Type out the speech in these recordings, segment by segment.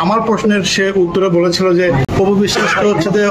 আমার প্রশ্নের সে উত্তরে বলেছিল যে অপু বিশ্বাস হচ্ছে যে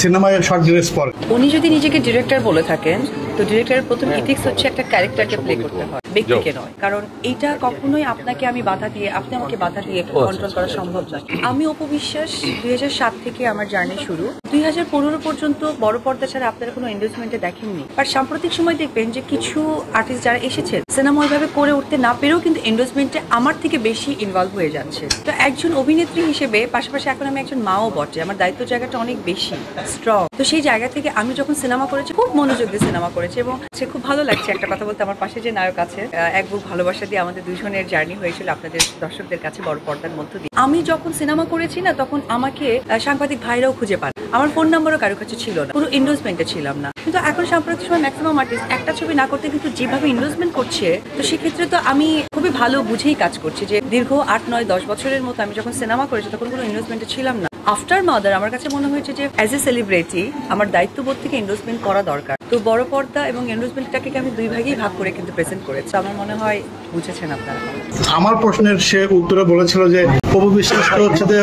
সিনেমায় শর্ট ড্রেস পরে। উনি যদি নিজেকে ডিরেক্টর বলে থাকেন তো ডিরেক্টরের প্রথম ইথিক্স হচ্ছে একটা ক্যারেক্টারকে প্লে করতে হয়, ব্যক্তিকে নয়। কারণ এইটা কখনোই আপনাকে আমি বাধা দিয়ে, আপনি আমাকে বাধা দিয়ে কন্ট্রোল করা সম্ভব নয়। আমি অপু বিশ্বাস 2007 থেকে আমার জার্নি শুরু। 2015 পর্যন্ত বড় পর্দা ছাড়া আপনারা কোনো এন্ডোর্সমেন্টে দেখেননি। আর সাম্প্রতিক সময় দেখবেন যে কিছু আর্টিস্ট যারা এসেছেন সিনেমা ওইভাবে করে উঠতে না পেরেও কিন্তু এন্ডোর্সমেন্টে আমার থেকে বেশি ইনভলভ হয়ে যাচ্ছে। তো একজন অভিনেত্রী হিসেবে পাশাপাশি এখন আমি একজন মাও বটে, আমার দায়িত্ব জায়গাটা অনেক বেশি স্ট্রং। তো সেই জায়গা থেকে আমি যখন সিনেমা করেছি খুব মনোযোগ দিয়ে সিনেমা করেছি এবং সে খুব ভালো লাগছে একটা কথা বলতে। আমার পাশে যে নায়ক আছে, এক বুক ভালোবাসা দিয়ে আমাদের দুজনের জার্নি হয়েছিল আপনাদের দর্শকদের কাছে বড় পর্দার মধ্য দিয়ে। আমি যখন সিনেমা করেছি না তখন আমাকে সাংবাদিক ভাইরাও খুঁজে পান, আমার ফোন নাম্বারও কারো কাছে ছিল না, পুরো এন্ডোর্সমেন্টে ছিলাম না। কিন্তু এখন সাম্প্রতিক সময় ম্যাক্সিমাম আর্টিস্ট একটা ছবি না করতে কিন্তু যেভাবে এন্ডোর্সমেন্ট করছে, তো সেক্ষেত্রে তো আমি খুবই ভালো বুঝেই কাজ করছি যে দীর্ঘ 8, 9, 10 বছরের মতো আমি যখন সিনেমা করেছি তখন কোনো এন্ডোর্সমেন্টে ছিলাম না। আফটার মাদার আমার কাছে মনে হয়েছে যে অ্যাজ এ সেলিব্রিটি আমার দায়িত্ববোধ থেকে এন্ডোর্সমেন্ট করা দরকার। তো বড় পর্দা এবং এন্ডোর্সমেন্টটাকে আমি দুই ভাগেই ভাগ করে কিন্তু প্রেজেন্ট করেছি। আমার মনে হয় বুঝেছেন আপনারা। আমার প্রশ্নের সে উত্তরে বলেছিল যে অপু বিশ্বাস হচ্ছে যে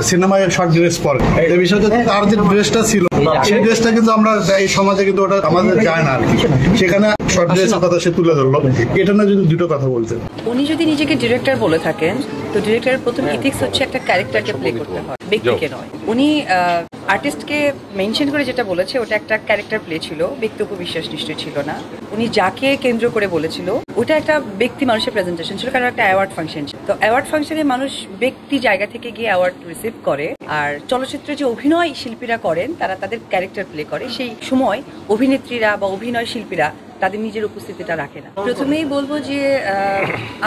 সিনেমায় শর্ট ড্রেস পরে। এই বিষয়টা তার যে ড্রেসটা ছিল সেই ড্রেসটা কিন্তু আমরা এই সমাজে কিন্তু ওটা আমাদের যায় না আর কি, সেখানে শর্ট ড্রেসের কথা সে তুলে ধরলো। এটা না যদি দুটো কথা বলতেন। উনি যদি নিজেকে ডিরেক্টর বলে থাকেন তো ডিরেক্টরের প্রথম ইথিক্স হচ্ছে একটা ক্যারেক্টারকে প্লে করতে হয়, ব্যক্তিকে নয়। উনি আর্টিস্টকে মেনশন করে যেটা বলেছে ওটা একটা ক্যারেক্টার প্লে ছিল, ব্যক্তি অপু বিশ্বাস নিশ্চয় ছিল না। উনি যাকে কেন্দ্র করে বলেছিল ওটা একটা ব্যক্তি মানুষের প্রেজেন্টেশন ছিল, কারণ একটা অ্যাওয়ার্ড ফাংশন ছিল। তো অ্যাওয়ার্ড ফাংশনে মানুষ ব্যক্তি জায়গা থেকে গিয়ে অ্যাওয়ার্ড রিসিভ করে, আর চলচ্চিত্রে যে অভিনয় শিল্পীরা করেন তারা তাদের ক্যারেক্টার প্লে করে। সেই সময় অভিনেত্রীরা বা অভিনয় শিল্পীরা তাদের নিজের উপস্থিতিটা রাখে না। প্রথমেই বলবো যে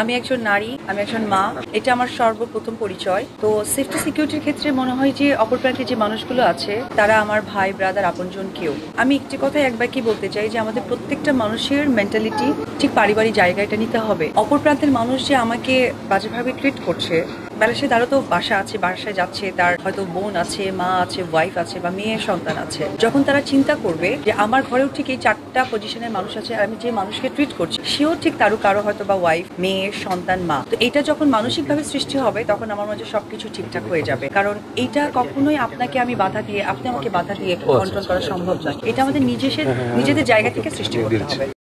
আমি একজন নারী, আমি একজন মা, এটা আমার সর্বপ্রথম পরিচয়। তো সেফটি সিকিউরিটির ক্ষেত্রে মনে হয় যে অপর প্রান্তে যে মানুষগুলো আছে তারা আমার ভাই ব্রাদার আপনজন কেউ। আমি একটি কথাই একবার কি বলতে চাই যে আমাদের প্রত্যেকটা মানুষের মেন্টালিটি ঠিক পারিবারিক জায়গাটা নিতে হবে। অপর প্রান্তের মানুষ যে আমাকে বাজেভাবে ট্রিট করছে, বেলাসে তারও তো বাসা আছে, বাসায় যাচ্ছে, তার হয়তো বোন আছে, মা আছে, ওয়াইফ আছে বা মেয়ের সন্তান আছে। যখন তারা চিন্তা করবে যে আমার ঘরেও ঠিক এই 4টা পজিশনের মানুষ আছে, আর আমি যে মানুষকে ট্রিট করছি সেও ঠিক কারো হয়তো বা ওয়াইফ, মেয়ের সন্তান, মা। তো এটা যখন মানসিকভাবে সৃষ্টি হবে তখন আমার মাঝে সবকিছু ঠিকঠাক হয়ে যাবে। কারণ এইটা কখনোই আপনাকে আমি বাধা দিয়ে, আপনি আমাকে বাধা দিয়ে কন্ট্রোল করা সম্ভব নয়। এটা আমাদের নিজেদের জায়গা থেকে সৃষ্টি করতে হবে।